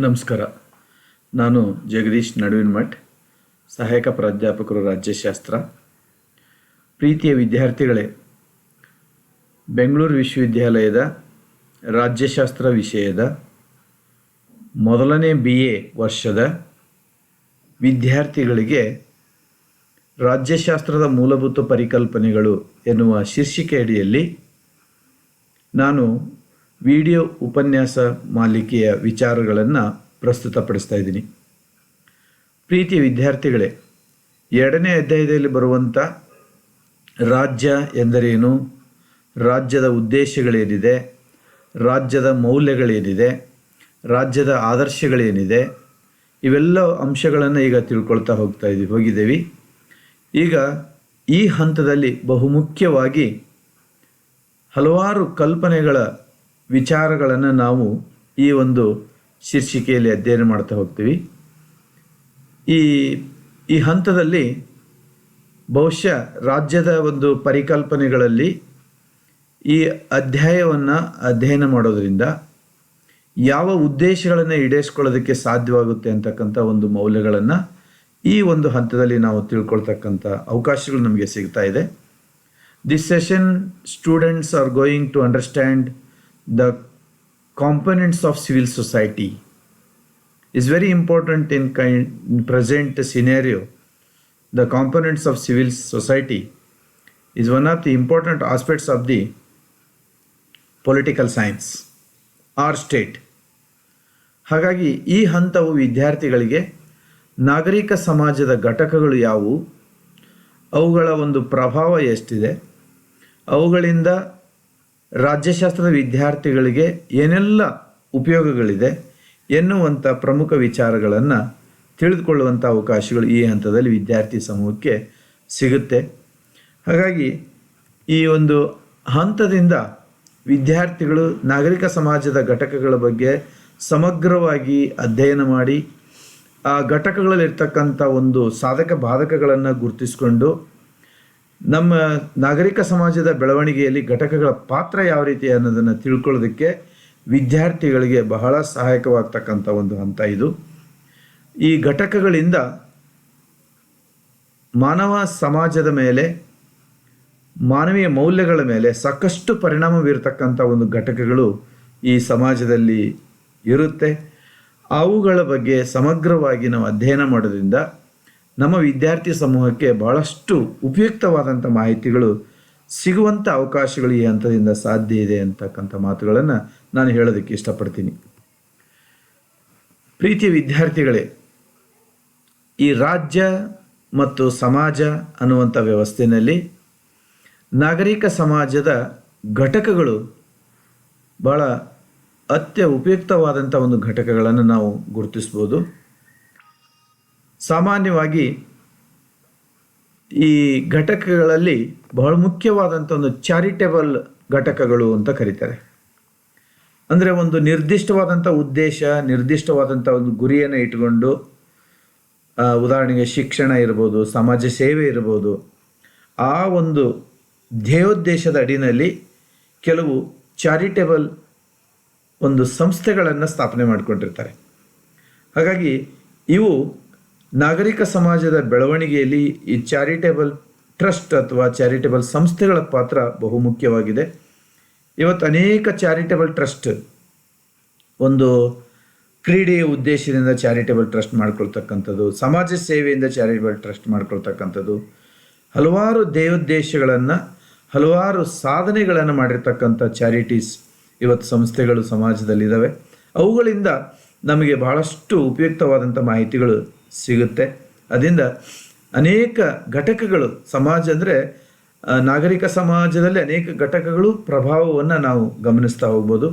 ನಮಸ್ಕಾರ. ನಾನು ಜಗದೀಶ್ ನಡುವಿನಮಠ್, ಸಹಾಯಕ ಪ್ರಾಧ್ಯಾಪಕರು ರಾಜ್ಯಶಾಸ್ತ್ರ. ಪ್ರೀತಿಯ ವಿದ್ಯಾರ್ಥಿಗಳೇ, ಬೆಂಗಳೂರು ವಿಶ್ವವಿದ್ಯಾಲಯದ ರಾಜ್ಯಶಾಸ್ತ್ರ ವಿಷಯದ ಮೊದಲನೇ BA ವರ್ಷದ ವಿದ್ಯಾರ್ಥಿಗಳಿಗೆ ರಾಜ್ಯಶಾಸ್ತ್ರದ ಮೂಲಭೂತ ಪರಿಕಲ್ಪನೆಗಳು ಎನ್ನುವ ಶೀರ್ಷಿಕೆ ಅಡಿಯಲ್ಲಿ ನಾನು ವಿಡಿಯೋ ಉಪನ್ಯಾಸ ಮಾಲಿಕೆಯ ವಿಚಾರಗಳನ್ನು ಪ್ರಸ್ತುತಪಡಿಸ್ತಾ ಇದ್ದೀನಿ. ಪ್ರೀತಿಯ ವಿದ್ಯಾರ್ಥಿಗಳೇ, 2ನೇ ಅಧ್ಯಾಯದಲ್ಲಿ ಬರುವಂಥ ರಾಜ್ಯ ಎಂದರೇನು, ರಾಜ್ಯದ ಉದ್ದೇಶಗಳೇನಿದೆ, ರಾಜ್ಯದ ಮೌಲ್ಯಗಳೇನಿದೆ, ರಾಜ್ಯದ ಆದರ್ಶಗಳೇನಿದೆ, ಇವೆಲ್ಲ ಅಂಶಗಳನ್ನು ಈಗ ತಿಳ್ಕೊಳ್ತಾ ಹೋಗಿದ್ದೇವೆ. ಈಗ ಈ ಹಂತದಲ್ಲಿ ಬಹುಮುಖ್ಯವಾಗಿ ಹಲವಾರು ಕಲ್ಪನೆಗಳ ವಿಚಾರಗಳನ್ನು ನಾವು ಈ ಒಂದು ಶೀರ್ಷಿಕೆಯಲ್ಲಿ ಅಧ್ಯಯನ ಮಾಡ್ತಾ ಹೋಗ್ತೀವಿ. ಈ ಹಂತದಲ್ಲಿ ಬಹುಶಃ ರಾಜ್ಯದ ಒಂದು ಪರಿಕಲ್ಪನೆಗಳಲ್ಲಿ ಈ ಅಧ್ಯಾಯವನ್ನು ಅಧ್ಯಯನ ಮಾಡೋದರಿಂದ ಯಾವ ಉದ್ದೇಶಗಳನ್ನು ಈಡೇರಿಸ್ಕೊಳ್ಳೋದಕ್ಕೆ ಸಾಧ್ಯವಾಗುತ್ತೆ ಅಂತಕ್ಕಂಥ ಒಂದು ಮೌಲ್ಯಗಳನ್ನು ಈ ಒಂದು ಹಂತದಲ್ಲಿ ನಾವು ತಿಳ್ಕೊಳ್ತಕ್ಕಂಥ ಅವಕಾಶಗಳು ನಮಗೆ ಸಿಗ್ತಾ ಇದೆ. This session students are going to understand the components of civil society. Is very important in present scenario. The components of civil society is one of the important aspects of the political science or state. ಹಾಗಾಗಿ ಈ ಹಂತವು ವಿದ್ಯಾರ್ಥಿಗಳಿಗೆ ನಾಗರಿಕ ಸಮಾಜದ ಘಟಕಗಳು ಯಾವುವು, ಅವುಗಳ ಒಂದು ಪ್ರಭಾವ ಎಷ್ಟಿದೆ, ಅವುಗಳಿಂದ ರಾಜ್ಯಶಾಸ್ತ್ರದ ವಿದ್ಯಾರ್ಥಿಗಳಿಗೆ ಏನೆಲ್ಲ ಉಪಯೋಗಗಳಿದೆ ಎನ್ನುವಂಥ ಪ್ರಮುಖ ವಿಚಾರಗಳನ್ನು ತಿಳಿದುಕೊಳ್ಳುವಂಥ ಅವಕಾಶಗಳು ಈ ಹಂತದಲ್ಲಿ ವಿದ್ಯಾರ್ಥಿ ಸಮೂಹಕ್ಕೆ ಸಿಗುತ್ತೆ. ಹಾಗಾಗಿ ಈ ಒಂದು ಹಂತದಿಂದ ವಿದ್ಯಾರ್ಥಿಗಳು ನಾಗರಿಕ ಸಮಾಜದ ಘಟಕಗಳ ಬಗ್ಗೆ ಸಮಗ್ರವಾಗಿ ಅಧ್ಯಯನ ಮಾಡಿ ಆ ಘಟಕಗಳಲ್ಲಿರ್ತಕ್ಕಂಥ ಒಂದು ಸಾಧಕ ಬಾಧಕಗಳನ್ನು ಗುರುತಿಸಿಕೊಂಡು ನಮ್ಮ ನಾಗರಿಕ ಸಮಾಜದ ಬೆಳವಣಿಗೆಯಲ್ಲಿ ಘಟಕಗಳ ಪಾತ್ರ ಯಾವ ರೀತಿ ಅನ್ನೋದನ್ನು ತಿಳ್ಕೊಳ್ಳೋದಕ್ಕೆ ವಿದ್ಯಾರ್ಥಿಗಳಿಗೆ ಬಹಳ ಸಹಾಯಕವಾಗ್ತಕ್ಕಂಥ ಒಂದು ಹಂತ ಇದು. ಈ ಘಟಕಗಳಿಂದ ಮಾನವ ಸಮಾಜದ ಮೇಲೆ, ಮಾನವೀಯ ಮೌಲ್ಯಗಳ ಮೇಲೆ ಸಾಕಷ್ಟು ಪರಿಣಾಮ ಬೀರತಕ್ಕಂಥ ಒಂದು ಘಟಕಗಳು ಈ ಸಮಾಜದಲ್ಲಿ ಇರುತ್ತೆ. ಅವುಗಳ ಬಗ್ಗೆ ಸಮಗ್ರವಾಗಿ ನಾವು ಅಧ್ಯಯನ ಮಾಡೋದ್ರಿಂದ ನಮ್ಮ ವಿದ್ಯಾರ್ಥಿ ಸಮೂಹಕ್ಕೆ ಬಹಳಷ್ಟು ಉಪಯುಕ್ತವಾದಂಥ ಮಾಹಿತಿಗಳು ಸಿಗುವಂಥ ಅವಕಾಶಗಳು ಈ ಹಂತದಿಂದ ಸಾಧ್ಯ ಇದೆ ಅಂತಕ್ಕಂಥ ಮಾತುಗಳನ್ನು ನಾನು ಹೇಳೋದಕ್ಕೆ ಇಷ್ಟಪಡ್ತೀನಿ. ಪ್ರೀತಿಯ ವಿದ್ಯಾರ್ಥಿಗಳೇ, ಈ ರಾಜ್ಯ ಮತ್ತು ಸಮಾಜ ಅನ್ನುವಂಥ ವ್ಯವಸ್ಥೆಯಲ್ಲಿ ನಾಗರಿಕ ಸಮಾಜದ ಘಟಕಗಳು ಭಾಳ ಉಪಯುಕ್ತವಾದಂಥ ಒಂದು ಘಟಕಗಳನ್ನು ನಾವು ಗುರುತಿಸ್ಬೋದು. ಸಾಮಾನ್ಯವಾಗಿ ಈ ಘಟಕಗಳಲ್ಲಿ ಬಹಳ ಮುಖ್ಯವಾದಂಥ ಒಂದು ಚಾರಿಟೇಬಲ್ ಘಟಕಗಳು ಅಂತ ಕರೀತಾರೆ. ಅಂದರೆ ಒಂದು ನಿರ್ದಿಷ್ಟವಾದಂಥ ಉದ್ದೇಶ, ನಿರ್ದಿಷ್ಟವಾದಂಥ ಒಂದು ಗುರಿಯನ್ನು ಇಟ್ಟುಕೊಂಡು, ಉದಾಹರಣೆಗೆ ಶಿಕ್ಷಣ ಇರ್ಬೋದು, ಸಮಾಜ ಸೇವೆ ಇರ್ಬೋದು, ಆ ಒಂದು ಧ್ಯೇಯೋದ್ದೇಶದ ಅಡಿನಲ್ಲಿ ಕೆಲವು ಚಾರಿಟೇಬಲ್ ಒಂದು ಸಂಸ್ಥೆಗಳನ್ನು ಸ್ಥಾಪನೆ ಮಾಡಿಕೊಂಡಿರ್ತಾರೆ. ಹಾಗಾಗಿ ಇವು ನಾಗರಿಕ ಸಮಾಜದ ಬೆಳವಣಿಗೆಯಲ್ಲಿ ಈ ಚಾರಿಟೇಬಲ್ ಟ್ರಸ್ಟ್ ಅಥವಾ ಚಾರಿಟೇಬಲ್ ಸಂಸ್ಥೆಗಳ ಪಾತ್ರ ಬಹುಮುಖ್ಯವಾಗಿದೆ. ಇವತ್ತು ಅನೇಕ ಚಾರಿಟೇಬಲ್ ಟ್ರಸ್ಟ್, ಒಂದು ಕ್ರೀಡೆಯ ಉದ್ದೇಶದಿಂದ ಚಾರಿಟೇಬಲ್ ಟ್ರಸ್ಟ್ ಮಾಡ್ಕೊಳ್ತಕ್ಕಂಥದ್ದು, ಸಮಾಜ ಸೇವೆಯಿಂದ ಚಾರಿಟೇಬಲ್ ಟ್ರಸ್ಟ್ ಮಾಡ್ಕೊಳ್ತಕ್ಕಂಥದ್ದು, ಹಲವಾರು ಧ್ಯೇಯೋದ್ದೇಶಗಳನ್ನು, ಹಲವಾರು ಸಾಧನೆಗಳನ್ನು ಮಾಡಿರ್ತಕ್ಕಂಥ ಚಾರಿಟೀಸ್ ಇವತ್ತು ಸಂಸ್ಥೆಗಳು ಸಮಾಜದಲ್ಲಿದ್ದಾವೆ. ಅವುಗಳಿಂದ ನಮಗೆ ಬಹಳಷ್ಟು ಉಪಯುಕ್ತವಾದಂಥ ಮಾಹಿತಿಗಳು ಸಿಗುತ್ತೆ. ಅದರಿಂದ ಅನೇಕ ಘಟಕಗಳು, ಸಮಾಜ ಅಂದರೆ ನಾಗರಿಕ ಸಮಾಜದಲ್ಲಿ ಅನೇಕ ಘಟಕಗಳು ಪ್ರಭಾವವನ್ನು ನಾವು ಗಮನಿಸ್ತಾ ಹೋಗ್ಬೋದು.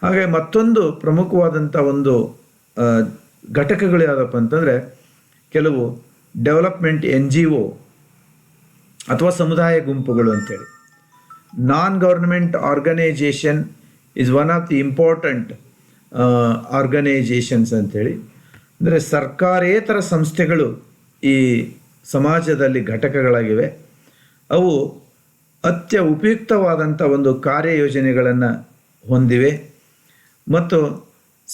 ಹಾಗೆ ಮತ್ತೊಂದು ಪ್ರಮುಖವಾದಂಥ ಒಂದು ಘಟಕಗಳು ಯಾವುದಪ್ಪ ಅಂತಂದರೆ, ಕೆಲವು ಡೆವಲಪ್ಮೆಂಟ್ NGO ಅಥವಾ ಸಮುದಾಯ ಗುಂಪುಗಳು ಅಂತೇಳಿ. Non government organization is one of the important organizations ಅಂಥೇಳಿ. ಅಂದರೆ ಸರ್ಕಾರೇತರ ಸಂಸ್ಥೆಗಳು ಈ ಸಮಾಜದಲ್ಲಿ ಘಟಕಗಳಾಗಿವೆ. ಅವು ಉಪಯುಕ್ತವಾದಂಥ ಒಂದು ಕಾರ್ಯಯೋಜನೆಗಳನ್ನು ಹೊಂದಿವೆ ಮತ್ತು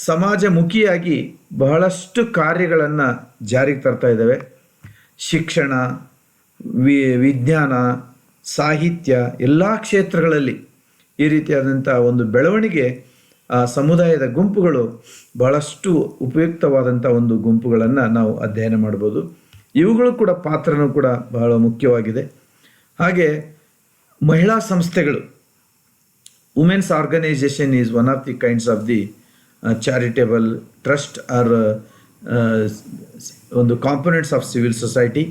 ಸಮಾಜಮುಖಿಯಾಗಿ ಬಹಳಷ್ಟು ಕಾರ್ಯಗಳನ್ನು ಜಾರಿಗೆ ತರ್ತಾ ಇದ್ದಾವೆ. ಶಿಕ್ಷಣ, ವಿಜ್ಞಾನ, ಸಾಹಿತ್ಯ ಎಲ್ಲ ಕ್ಷೇತ್ರಗಳಲ್ಲಿ ಈ ರೀತಿಯಾದಂಥ ಒಂದು ಬೆಳವಣಿಗೆ ಆ ಸಮುದಾಯದ ಗುಂಪುಗಳು ಬಹಳಷ್ಟು ಉಪಯುಕ್ತವಾದಂಥ ಒಂದು ಗುಂಪುಗಳನ್ನು ನಾವು ಅಧ್ಯಯನ ಮಾಡ್ಬೋದು. ಇವುಗಳು ಕೂಡ ಪಾತ್ರನೂ ಕೂಡ ಬಹಳ ಮುಖ್ಯವಾಗಿದೆ. ಹಾಗೆ ಮಹಿಳಾ ಸಂಸ್ಥೆಗಳು, women's organisation is one of the kinds of the charitable trust are ಒಂದು ಕಾಂಪೊನೆಂಟ್ಸ್ ಆಫ್ ಸಿವಿಲ್ ಸೊಸೈಟಿ.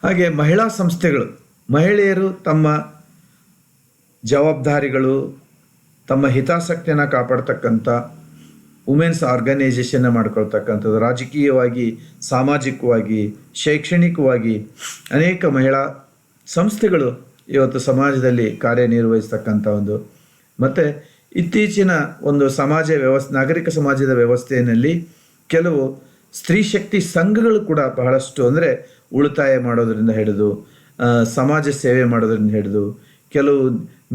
ಹಾಗೆ ಮಹಿಳಾ ಸಂಸ್ಥೆಗಳು, ಮಹಿಳೆಯರು ತಮ್ಮ ಜವಾಬ್ದಾರಿಗಳು, ತಮ್ಮ ಹಿತಾಸಕ್ತಿಯನ್ನು ಕಾಪಾಡ್ತಕ್ಕಂಥ ವುಮೆನ್ಸ್ ಆರ್ಗನೈಸೇಷನ್ನ ಮಾಡ್ಕೊಳ್ತಕ್ಕಂಥದ್ದು, ರಾಜಕೀಯವಾಗಿ, ಸಾಮಾಜಿಕವಾಗಿ, ಶೈಕ್ಷಣಿಕವಾಗಿ ಅನೇಕ ಮಹಿಳಾ ಸಂಸ್ಥೆಗಳು ಇವತ್ತು ಸಮಾಜದಲ್ಲಿ ಕಾರ್ಯನಿರ್ವಹಿಸ್ತಕ್ಕಂಥ ಒಂದು, ಮತ್ತು ಇತ್ತೀಚಿನ ಒಂದು ನಾಗರಿಕ ಸಮಾಜದ ವ್ಯವಸ್ಥೆಯಲ್ಲಿ ಕೆಲವು ಸ್ತ್ರೀ ಶಕ್ತಿ ಸಂಘಗಳು ಕೂಡ ಬಹಳಷ್ಟು, ಅಂದರೆ ಉಳಿತಾಯ ಮಾಡೋದರಿಂದ ಹಿಡಿದು ಸಮಾಜ ಸೇವೆ ಮಾಡೋದರಿಂದ ಹಿಡಿದು ಕೆಲವು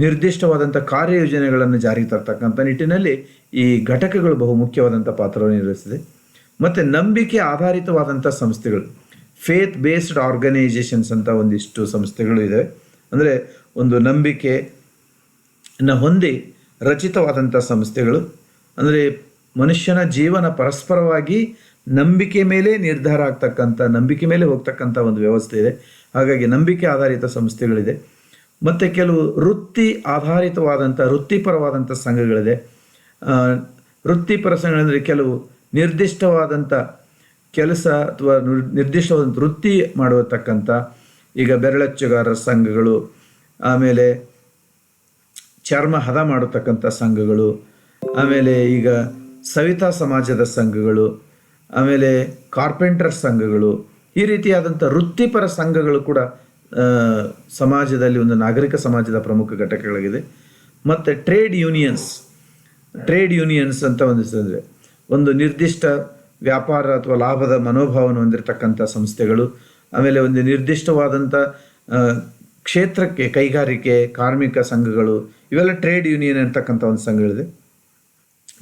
ನಿರ್ದಿಷ್ಟವಾದಂಥ ಕಾರ್ಯಯೋಜನೆಗಳನ್ನು ಜಾರಿಗೆ ತರ್ತಕ್ಕಂಥ ನಿಟ್ಟಿನಲ್ಲಿ ಈ ಘಟಕಗಳು ಬಹು ಮುಖ್ಯವಾದಂಥ ಪಾತ್ರವನ್ನು ನಿರ್ವಹಿಸಿದೆ. ಮತ್ತು ನಂಬಿಕೆ ಆಧಾರಿತವಾದಂಥ ಸಂಸ್ಥೆಗಳು, ಫೇತ್ ಬೇಸ್ಡ್ ಆರ್ಗನೈಸೇಷನ್ಸ್ ಅಂತ ಒಂದಿಷ್ಟು ಸಂಸ್ಥೆಗಳು ಇದೆ. ಅಂದರೆ ಒಂದು ನಂಬಿಕೆಯನ್ನು ಹೊಂದಿ ರಚಿತವಾದಂಥ ಸಂಸ್ಥೆಗಳು, ಅಂದರೆ ಮನುಷ್ಯನ ಜೀವನ ಪರಸ್ಪರವಾಗಿ ನಂಬಿಕೆ ಮೇಲೆ ನಿರ್ಧಾರ ಆಗ್ತಕ್ಕಂಥ, ನಂಬಿಕೆ ಮೇಲೆ ಹೋಗ್ತಕ್ಕಂಥ ಒಂದು ವ್ಯವಸ್ಥೆ ಇದೆ. ಹಾಗಾಗಿ ನಂಬಿಕೆ ಆಧಾರಿತ ಸಂಸ್ಥೆಗಳಿದೆ. ಮತ್ತು ಕೆಲವು ಆಧಾರಿತವಾದಂಥ ವೃತ್ತಿಪರವಾದಂಥ ಸಂಘಗಳಿದೆ. ವೃತ್ತಿಪರ ಸಂಘಗಳಂದರೆ ಕೆಲವು ನಿರ್ದಿಷ್ಟವಾದಂಥ ಕೆಲಸ ಅಥವಾ ನಿರ್ದಿಷ್ಟವಾದಂಥ ವೃತ್ತಿ ಮಾಡತಕ್ಕಂಥ, ಈಗ ಬೆರಳಚ್ಚುಗಾರರ ಸಂಘಗಳು, ಆಮೇಲೆ ಚರ್ಮ ಹದ ಮಾಡತಕ್ಕಂಥ ಸಂಘಗಳು, ಆಮೇಲೆ ಈಗ ಸವಿತಾ ಸಮಾಜದ ಸಂಘಗಳು, ಆಮೇಲೆ ಕಾರ್ಪೆಂಟರ್ ಸಂಘಗಳು, ಈ ರೀತಿಯಾದಂಥ ವೃತ್ತಿಪರ ಸಂಘಗಳು ಕೂಡ ಸಮಾಜದಲ್ಲಿ ಒಂದು ನಾಗರಿಕ ಸಮಾಜದ ಪ್ರಮುಖ ಘಟಕಗಳಾಗಿದೆ. ಮತ್ತು ಟ್ರೇಡ್ ಯೂನಿಯನ್ಸ್ ಅಂತ ಒಂದಿಸ್ತಂದರೆ ಒಂದು ನಿರ್ದಿಷ್ಟ ವ್ಯಾಪಾರ ಅಥವಾ ಲಾಭದ ಮನೋಭಾವವನ್ನು ಹೊಂದಿರತಕ್ಕಂಥ ಸಂಸ್ಥೆಗಳು, ಆಮೇಲೆ ಒಂದು ನಿರ್ದಿಷ್ಟವಾದಂಥ ಕ್ಷೇತ್ರಕ್ಕೆ ಕೈಗಾರಿಕೆ, ಕಾರ್ಮಿಕ ಸಂಘಗಳು, ಇವೆಲ್ಲ ಟ್ರೇಡ್ ಯೂನಿಯನ್ ಅಂತಕ್ಕಂಥ ಒಂದು ಸಂಘಗಳಿದೆ.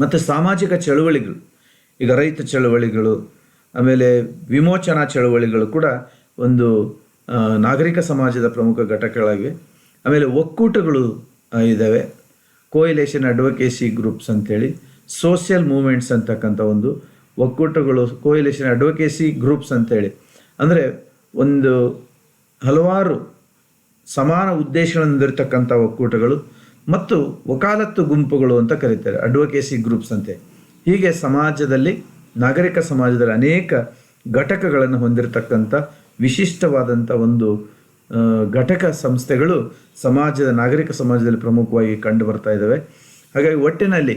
ಮತ್ತು ಸಾಮಾಜಿಕ ಚಳುವಳಿಗಳು, ಈಗ ರೈತ ಚಳುವಳಿಗಳು, ಆಮೇಲೆ ವಿಮೋಚನಾ ಚಳುವಳಿಗಳು ಕೂಡ ಒಂದು ನಾಗರಿಕ ಸಮಾಜದ ಪ್ರಮುಖ ಘಟಕಗಳಾಗಿವೆ. ಆಮೇಲೆ ಒಕ್ಕೂಟಗಳು ಇದ್ದಾವೆ, ಕೋಯಿಲೇಷನ್ ಅಡ್ವೊಕೇಸಿ ಗ್ರೂಪ್ಸ್ ಅಂತೇಳಿ, ಸೋಷಿಯಲ್ ಮೂವ್ಮೆಂಟ್ಸ್ ಅಂತಕ್ಕಂಥ ಒಂದು ಒಕ್ಕೂಟಗಳು, ಕೋಯಿಲೇಷನ್ ಅಡ್ವೊಕೇಸಿ ಗ್ರೂಪ್ಸ್ ಅಂತೇಳಿ, ಅಂದರೆ ಒಂದು ಹಲವಾರು ಸಮಾನ ಉದ್ದೇಶಗಳನ್ನು ಹೊಂದಿರತಕ್ಕಂಥ ಒಕ್ಕೂಟಗಳು, ಮತ್ತು ವಕಾಲತ್ತು ಗುಂಪುಗಳು ಅಂತ ಕರೀತಾರೆ, ಅಡ್ವೊಕೇಸಿ ಗ್ರೂಪ್ಸ್ ಅಂತೆ. ಹೀಗೆ ಸಮಾಜದಲ್ಲಿ, ನಾಗರಿಕ ಸಮಾಜದಲ್ಲಿ ಅನೇಕ ಘಟಕಗಳನ್ನು ಹೊಂದಿರತಕ್ಕಂಥ ವಿಶಿಷ್ಟವಾದಂಥ ಒಂದು ಘಟಕ ಸಂಸ್ಥೆಗಳು ನಾಗರಿಕ ಸಮಾಜದಲ್ಲಿ ಪ್ರಮುಖವಾಗಿ ಕಂಡು ಬರ್ತಾ ಇದ್ದಾವೆ. ಹಾಗಾಗಿ ಒಟ್ಟಿನಲ್ಲಿ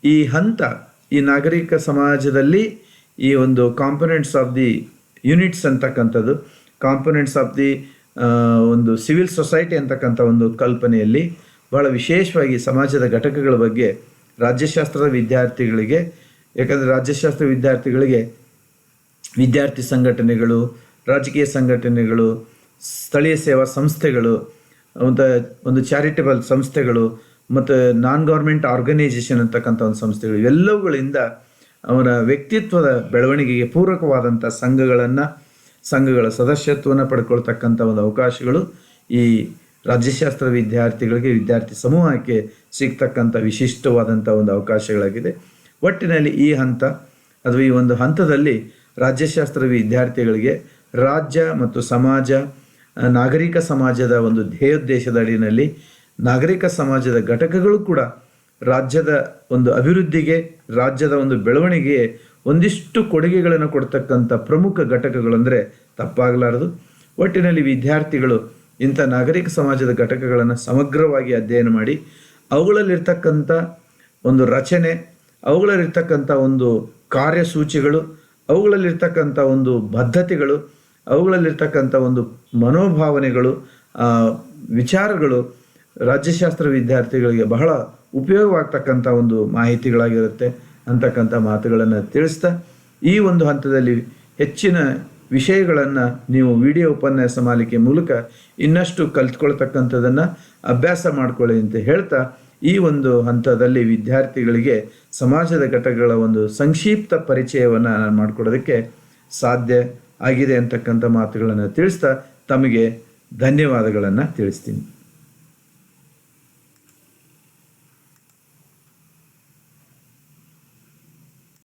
ಈ ನಾಗರಿಕ ಸಮಾಜದಲ್ಲಿ ಈ ಒಂದು ಕಾಂಪೊನೆಂಟ್ಸ್ ಆಫ್ ದಿ ಯೂನಿಟ್ಸ್ ಅಂತಕ್ಕಂಥದ್ದು, ಕಾಂಪೊನೆಂಟ್ಸ್ ಆಫ್ ದಿ ಒಂದು ಸಿವಿಲ್ ಸೊಸೈಟಿ ಅಂತಕ್ಕಂಥ ಒಂದು ಕಲ್ಪನೆಯಲ್ಲಿ ಬಹಳ ವಿಶೇಷವಾಗಿ ಸಮಾಜದ ಘಟಕಗಳ ಬಗ್ಗೆ ರಾಜ್ಯಶಾಸ್ತ್ರದ ವಿದ್ಯಾರ್ಥಿಗಳಿಗೆ, ಯಾಕಂದರೆ ರಾಜ್ಯಶಾಸ್ತ್ರ ವಿದ್ಯಾರ್ಥಿಗಳಿಗೆ ವಿದ್ಯಾರ್ಥಿ ಸಂಘಟನೆಗಳು, ರಾಜಕೀಯ ಸಂಘಟನೆಗಳು, ಸ್ಥಳೀಯ ಸೇವಾ ಸಂಸ್ಥೆಗಳು, ಒಂದು ಚಾರಿಟೇಬಲ್ ಸಂಸ್ಥೆಗಳು, ಮತ್ತು ನಾನ್ ಗೌರ್ಮೆಂಟ್ ಆರ್ಗನೈಸೇಷನ್ ಅಂತಕ್ಕಂಥ ಒಂದು ಸಂಸ್ಥೆಗಳು, ಇವೆಲ್ಲವುಗಳಿಂದ ಅವರ ವ್ಯಕ್ತಿತ್ವದ ಬೆಳವಣಿಗೆಗೆ ಪೂರಕವಾದಂಥ ಸಂಘಗಳ ಸದಸ್ಯತ್ವವನ್ನು ಪಡ್ಕೊಳ್ತಕ್ಕಂಥ ಒಂದು ಅವಕಾಶಗಳು ಈ ರಾಜ್ಯಶಾಸ್ತ್ರ ವಿದ್ಯಾರ್ಥಿಗಳಿಗೆ, ವಿದ್ಯಾರ್ಥಿ ಸಮೂಹಕ್ಕೆ ಸಿಗ್ತಕ್ಕಂಥ ವಿಶಿಷ್ಟವಾದಂಥ ಒಂದು ಅವಕಾಶಗಳಾಗಿದೆ. ಒಟ್ಟಿನಲ್ಲಿ ಈ ಒಂದು ಹಂತದಲ್ಲಿ ರಾಜ್ಯಶಾಸ್ತ್ರ ವಿದ್ಯಾರ್ಥಿಗಳಿಗೆ ರಾಜ್ಯ ಮತ್ತು ಸಮಾಜ, ನಾಗರಿಕ ಸಮಾಜದ ಒಂದು ಧ್ಯೇಯೋದ್ದೇಶದ ಅಡಿಯಲ್ಲಿ ನಾಗರಿಕ ಸಮಾಜದ ಘಟಕಗಳು ಕೂಡ ರಾಜ್ಯದ ಒಂದು ಅಭಿವೃದ್ಧಿಗೆ, ರಾಜ್ಯದ ಒಂದು ಬೆಳವಣಿಗೆಗೆ ಒಂದಿಷ್ಟು ಕೊಡುಗೆಗಳನ್ನು ಕೊಡ್ತಕ್ಕಂಥ ಪ್ರಮುಖ ಘಟಕಗಳು ಅಂದರೆ ತಪ್ಪಾಗಲಾರದು. ಒಟ್ಟಿನಲ್ಲಿ ವಿದ್ಯಾರ್ಥಿಗಳು ಇಂಥ ನಾಗರಿಕ ಸಮಾಜದ ಘಟಕಗಳನ್ನು ಸಮಗ್ರವಾಗಿ ಅಧ್ಯಯನ ಮಾಡಿ ಅವುಗಳಲ್ಲಿರ್ತಕ್ಕಂಥ ಒಂದು ರಚನೆ, ಅವುಗಳಲ್ಲಿರ್ತಕ್ಕಂಥ ಒಂದು ಕಾರ್ಯಸೂಚಿಗಳು, ಅವುಗಳಲ್ಲಿರ್ತಕ್ಕಂಥ ಒಂದು ಬದ್ಧತೆಗಳು, ಅವುಗಳಲ್ಲಿರ್ತಕ್ಕಂಥ ಒಂದು ಮನೋಭಾವನೆಗಳು, ವಿಚಾರಗಳು ರಾಜ್ಯಶಾಸ್ತ್ರ ವಿದ್ಯಾರ್ಥಿಗಳಿಗೆ ಬಹಳ ಉಪಯೋಗವಾಗ್ತಕ್ಕಂಥ ಒಂದು ಮಾಹಿತಿಗಳಾಗಿರುತ್ತೆ ಅಂತಕ್ಕಂಥ ಮಾತುಗಳನ್ನು ತಿಳಿಸ್ತಾ, ಈ ಒಂದು ಹಂತದಲ್ಲಿ ಹೆಚ್ಚಿನ ವಿಷಯಗಳನ್ನು ನೀವು ವಿಡಿಯೋ ಉಪನ್ಯಾಸ ಮಾಲಿಕೆ ಮೂಲಕ ಇನ್ನಷ್ಟು ಕಲ್ತ್ಕೊಳ್ತಕ್ಕಂಥದ್ದನ್ನು ಅಭ್ಯಾಸ ಮಾಡ್ಕೊಳ್ಳಿ ಅಂತ ಹೇಳ್ತಾ ಈ ಒಂದು ಹಂತದಲ್ಲಿ ವಿದ್ಯಾರ್ಥಿಗಳಿಗೆ ಸಮಾಜದ ಘಟಕಗಳ ಒಂದು ಸಂಕ್ಷಿಪ್ತ ಪರಿಚಯವನ್ನು ನಾನು ಮಾಡಿಕೊಡೋದಕ್ಕೆ ಸಾಧ್ಯ ಆಗಿದೆ ಅಂತಕ್ಕಂಥ ಮಾತುಗಳನ್ನು ತಿಳಿಸ್ತಾ ತಮಗೆ ಧನ್ಯವಾದಗಳನ್ನು ತಿಳಿಸ್ತೀನಿ.